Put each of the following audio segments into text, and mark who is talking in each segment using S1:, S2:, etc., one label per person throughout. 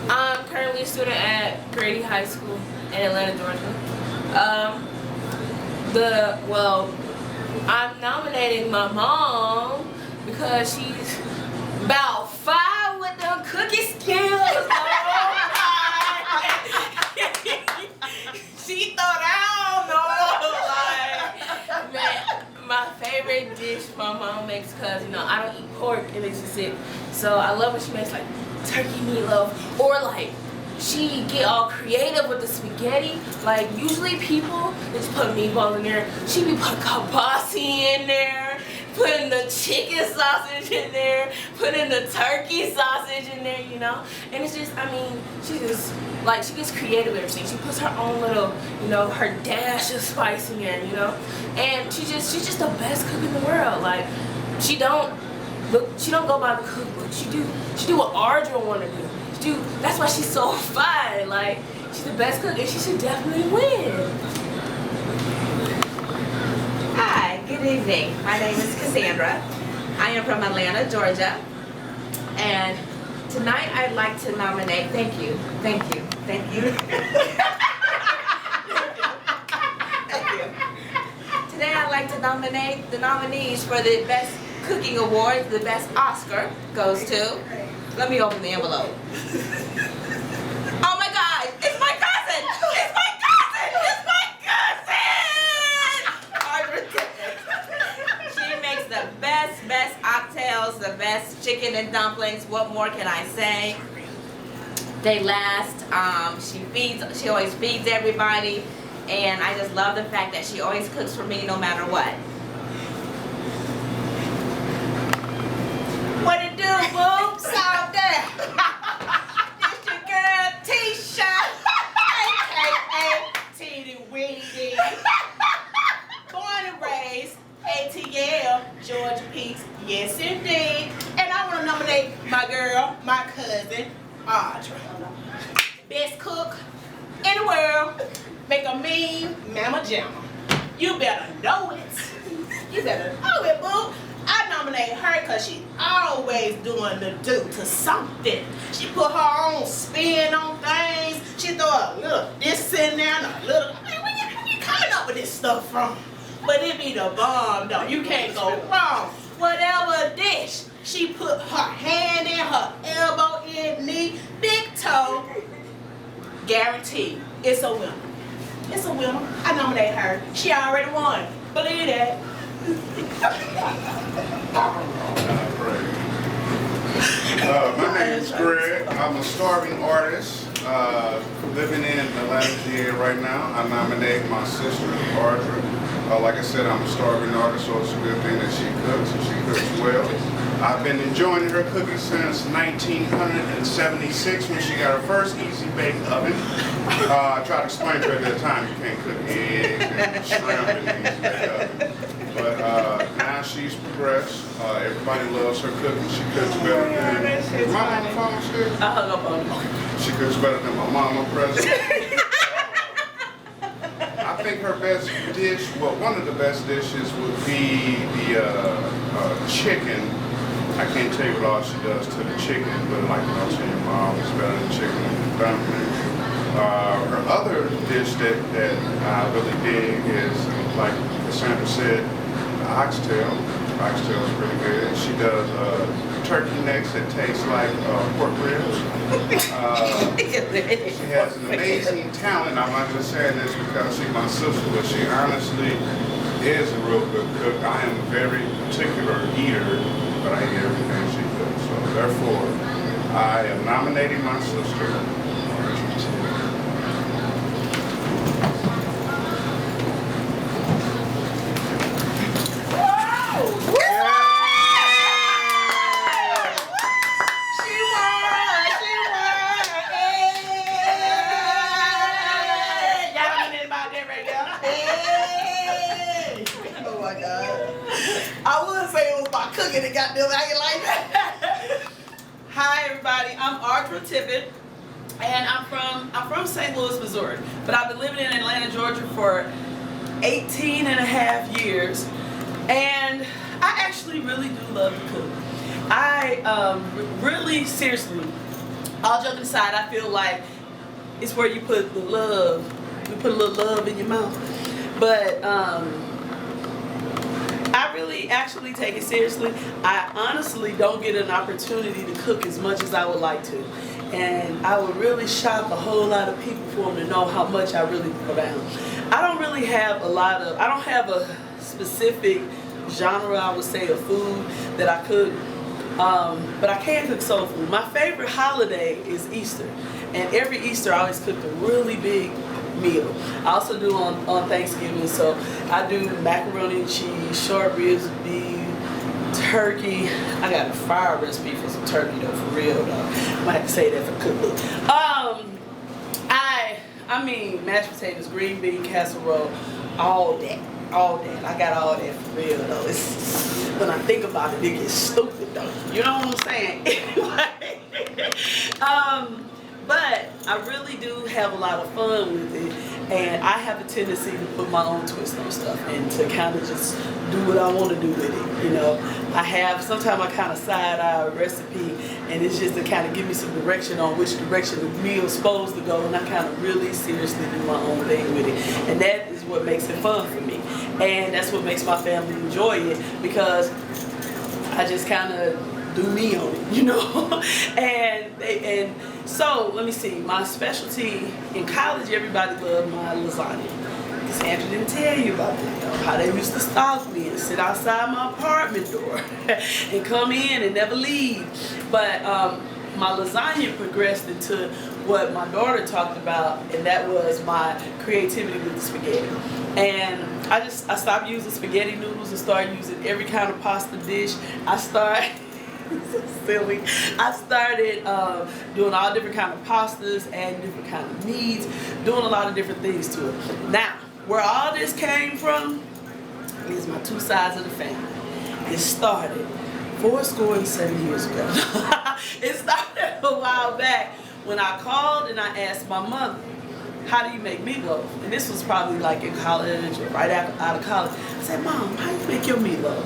S1: I'm currently a student at Grady High School in Atlanta, Georgia. I'm nominating my mom because she's about 5 with them cookie skills. She thought I don't know. Like, man, my favorite dish my mom makes, because I don't eat pork, it makes me sick. So I love when she makes like turkey meatloaf, or like she get all creative with the spaghetti. Like usually people just put meatballs in there. She be putting kielbasa in there, putting the chicken sausage in there, putting the turkey sausage in there, And it's just, she gets creative with everything. She puts her own little, her dash of spice in there, And she's just the best cook in the world. Like she don't go by the cookbook. She do what Ardra wanna do. That's why she's so fine. Like she's the best cook, and she should definitely win.
S2: Hi, good evening. My name is Cassandra. I am from Atlanta, Georgia. And tonight I'd like to nominate, thank you. Today I'd like to nominate the nominees for the Best Cooking Award. The Best Oscar goes to, let me open the envelope. Oh my God, it's my cousin! It's my cousin! Ardra Tippett. She makes the best oxtails, the best chicken and dumplings. What more can I say? They last. She always feeds everybody, and I just love the fact that she always cooks for me no matter what. What it do, boobs out there? It's your girl Tisha, aka Teeny Weedy. Born and raised ATL, Georgia Peaks, yes indeed. And I want to nominate my girl, my cousin, Ardra. Best cook in the world. Make a mean mama jamma. You better know it. You better know it, boo. I nominate her because she's always doing the do to something. She put her own spin on things. She throw a little this in there and a little. Where you coming up with this stuff from? But it be the bomb though. You can't go wrong. Whatever dish, she put her hand in, her elbow in, knee, big toe. Guaranteed, it's a winner. It's a winner. I nominate her. She already won. Believe that.
S3: My name is Greg. I'm a starving artist living in Atlanta, GA right now. I nominate my sister, Ardra. Like I said, I'm a starving artist, so it's a good thing that she cooks, and she cooks well. I've been enjoying her cooking since 1976 when she got her first easy bake oven. I tried to explain to her at that time you can't cook eggs and shrimp in an easy bake oven. But now she's progressed. Everybody loves her cooking. She cooks better than my mama phone still.
S1: I hung up on her.
S3: She cooks better than my mama present. I think her best dish, well, one of the best dishes would be the chicken. I can't tell you what all she does to the chicken, but like I was saying, mom is better than chicken and dumplings. Her other dish that I really dig is, like Cassandra said, the oxtail. Oxtail is pretty good. She does turkey necks that taste like pork ribs. She has an amazing talent. I'm not just saying this because she's my sister, but she honestly is a real good cook. I am a very particular eater, but I eat everything she cooks. So therefore, I am nominating my sister.
S4: Cooking it, goddamn, I ain't like that. Hi everybody, I'm Ardra Tippett, and I'm from St. Louis, Missouri, but I've been living in Atlanta, Georgia for 18 and a half years, and I actually really do love to cook. I really seriously all joking aside, I feel like it's where you put the love. You put a little love in your mouth. But I really actually take it seriously. I honestly don't get an opportunity to cook as much as I would like to. And I would really shock a whole lot of people for them to know how much I really throw down. I don't really have I don't have a specific genre, I would say, of food that I cook. But I can cook soul food. My favorite holiday is Easter. And every Easter I always cook a really big meal. I also do on Thanksgiving, so I do macaroni and cheese, short ribs, beef, turkey. I got a fire recipe for some turkey though, for real though. I might have to say that for cookbook. I mean mashed potatoes, green bean casserole, all that. I got all that for real though. It's, when I think about it, it gets stupid though. You know what I'm saying? Anyway, but I really do have a lot of fun with it, and I have a tendency to put my own twist on stuff and to kind of just do what I want to do with it. You know, sometimes I kind of side eye a recipe, and it's just to kind of give me some direction on which direction the meal's supposed to go, and I kind of really seriously do my own thing with it, and that is what makes it fun for me, and that's what makes my family enjoy it, because I just kind of do me on it, you know. and so let me see, my specialty in college, everybody loved my lasagna. Sandra didn't tell you about that though, how they used to stalk me and sit outside my apartment door and come in and never leave. But my lasagna progressed into what my daughter talked about, and that was my creativity with the spaghetti. And I stopped using spaghetti noodles and started using every kind of pasta dish. I started so silly. I started doing all different kind of pastas, adding different kind of meats, doing a lot of different things to it. Now, where all this came from is my two sides of the family. It started 7 years ago. It started a while back when I called and I asked my mother, how do you make meatloaf? And this was probably like in college or right out of college. I said, Mom, how do you make your meatloaf?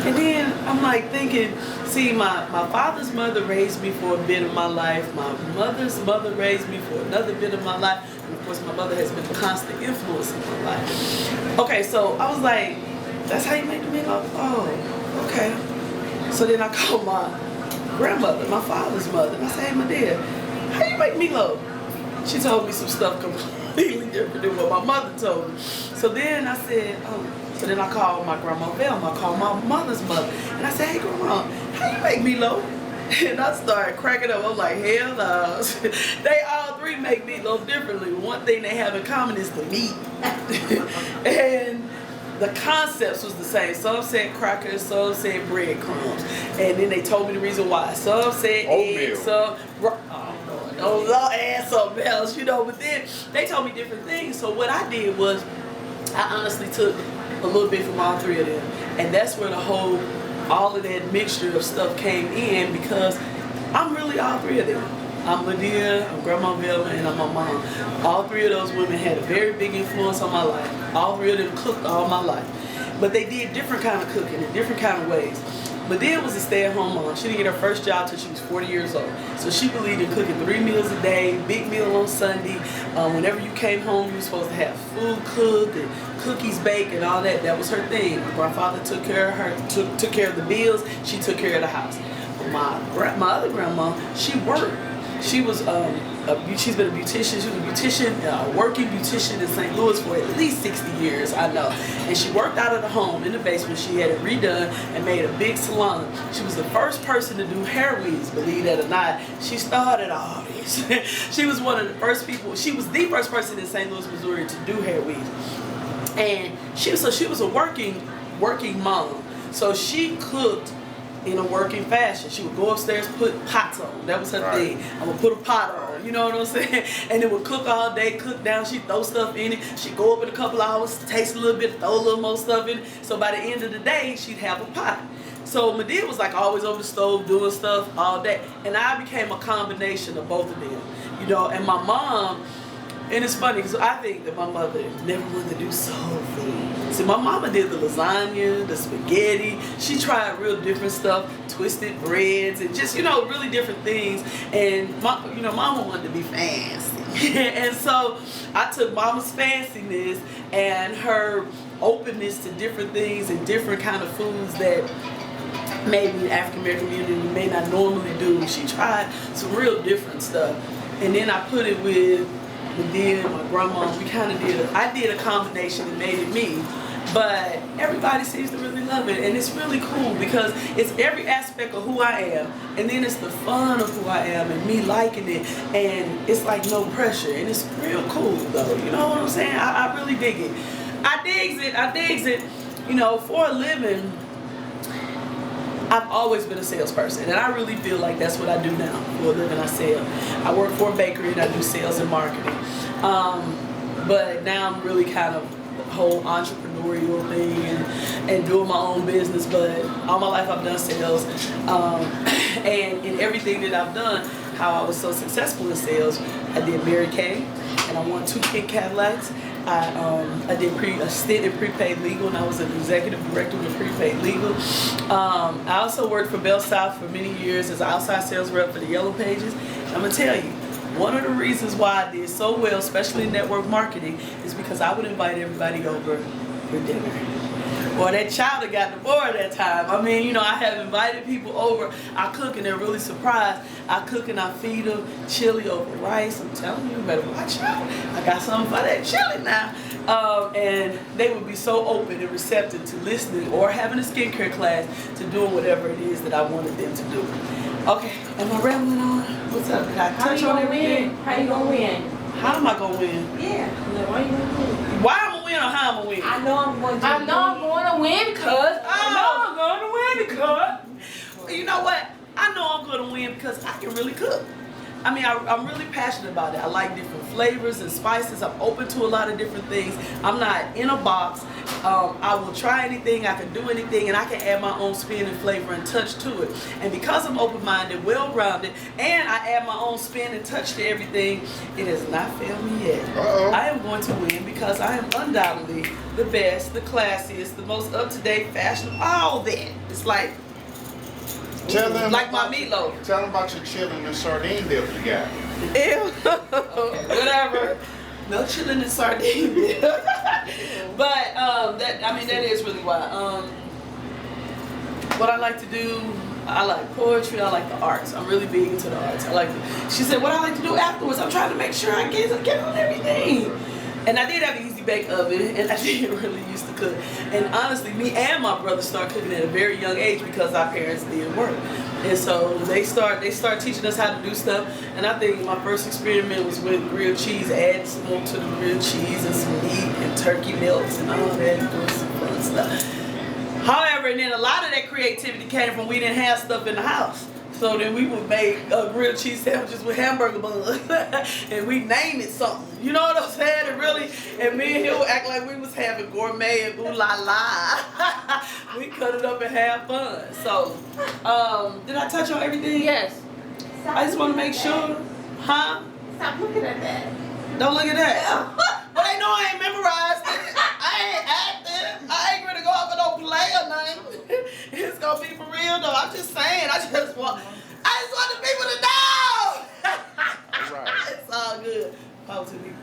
S4: And then I'm like thinking, see, my father's mother raised me for a bit of my life. My mother's mother raised me for another bit of my life. And of course, my mother has been a constant influence in my life. Okay, so I was like, that's how you make the meatloaf? Oh, okay. So then I called my grandmother, my father's mother, and I said, hey, my dear, how you make meatloaf? She told me some stuff completely different than what my mother told me. So then I said, so then I called my grandma Velma, I called my mother's mother, and I said, hey grandma, how you make meatloaf? And I started cracking up. I was like, hell no. They all three make meatloaf differently. One thing they have in common is the meat. And the concepts was the same. Some said crackers, some said breadcrumbs. And then they told me the reason why. Some said eggs, some... I'll add something else, you know, but then they told me different things. So what I did was I honestly took a little bit from all three of them, and that's where all of that mixture of stuff came in, because I'm really all three of them. I'm Lydia, I'm Grandma Velma, and I'm my mom. All three of those women had a very big influence on my life. All three of them cooked all my life, but they did different kind of cooking in different kind of ways. Lydia was a stay-at-home mom. She didn't get her first job till she was 40 years old. So she believed in cooking 3 meals a day, big meal on Sunday. Whenever you came home, you were supposed to have food cooked and cookies baked and all that. That was her thing. My father took care of her, took care of the bills. She took care of the house. But my other grandma, she worked. She was she's been a beautician. She was a beautician, working beautician in St. Louis for at least 60 years, I know. And she worked out of the home in the basement. She had it redone and made a big salon. She was the first person to do hair weaves, believe that or not. She started all this. She was one of the first people. She was the first person in St. Louis, Missouri to do hair weaves. And she was a working mom. So she cooked in a working fashion. She would go upstairs, put pots on. That was her thing. I'm gonna put a pot on, you know what I'm saying? And it would cook all day, cook down, she'd throw stuff in it. She'd go up in a couple hours, taste a little bit, throw a little more stuff in it. So by the end of the day, she'd have a pot. So Medea was like always over the stove doing stuff all day. And I became a combination of both of them, you know. And my mom, and it's funny because I think that my mother never wanted to do soul food. See, my mama did the lasagna, the spaghetti. She tried real different stuff, twisted breads, and just, you know, really different things. And, you know, mama wanted to be fancy. And so I took mama's fanciness and her openness to different things and different kind of foods that maybe the African American community may not normally do. She tried some real different stuff. And then I put it with then my grandma. We kind of I did a combination and made it me. But everybody seems to really love it, and it's really cool because it's every aspect of who I am, and then it's the fun of who I am and me liking it, and it's like no pressure, and it's real cool though. You know what I'm saying? I really dig it. I digs it. You know, for a living, I've always been a salesperson, and I really feel like that's what I do now. For a living, I sell. I work for a bakery, and I do sales and marketing. But now I'm really kind of whole entrepreneurial thing and doing my own business, but all my life I've done sales, and in everything that I've done, how I was so successful in sales, I did Mary Kay, and I won 2 Pink Cadillacs. I did a stint in prepaid legal, and I was an executive director with prepaid legal. I also worked for Bell South for many years as an outside sales rep for the Yellow Pages. I'm gonna tell you, one of the reasons why I did so well, especially in network marketing, is because I would invite everybody over for dinner. Boy, that child that got the board that time. I mean, you know, I have invited people over. I cook and they're really surprised. I cook and I feed them chili over rice. I'm telling you, you better watch out. I got something for that chili now. And they would be so open and receptive to listening or having a skincare class to doing whatever it is that I wanted them to do. Okay, am I rambling on? What's up? Did I touch on everything?
S2: How you gonna win?
S4: How am I gonna win?
S2: Yeah. Why you gonna win?
S4: Why am I gonna win or how am I gonna win?
S2: I know I'm going to.
S1: I know I'm going to win because
S4: I'm gonna win because. You know what? I know I'm gonna win because I can really cook. I mean, I'm really passionate about it. I like different flavors and spices. I'm open to a lot of different things. I'm not in a box. I will try anything, I can do anything, and I can add my own spin and flavor and touch to it. And because I'm open-minded, well-rounded, and I add my own spin and touch to everything, it has not failed me yet. I am going to win because I am undoubtedly the best, the classiest, the most up-to-date, fashionable, all that. It's like,
S3: Tell them
S4: like my meatloaf.
S3: Tell them about your chillin' and sardine dip you got.
S4: Ew. Okay, whatever. No chillin' and sardine dip. But that is really why. What I like to do, I like poetry, I like the arts. I'm really big into the arts. She said, what I like to do afterwards, I'm trying to make sure I get on everything. And I did have an easy bake oven, and I didn't really used to cook. And honestly, me and my brother started cooking at a very young age because our parents did work. And so they start teaching us how to do stuff. And I think my first experiment was with grilled cheese, adding some more to the grilled cheese and some meat and turkey melts and all that, and doing some fun stuff. However, and then a lot of that creativity came from we didn't have stuff in the house. So then we would make grilled cheese sandwiches with hamburger buns, and we name it something. You know what I'm saying? And me and him would act like we was having gourmet and ooh la la. We cut it up and have fun. So, did I touch on everything?
S1: yes.
S4: I just want to make sure, huh?
S2: Stop looking at that.
S4: Don't look at that. But they know I ain't memorized it. I ain't acting. I ain't gonna go up and don't play or nothing. It's gonna be for real though. I'm just saying. I just want the people to know.
S3: Right.
S4: It's all good. Positive.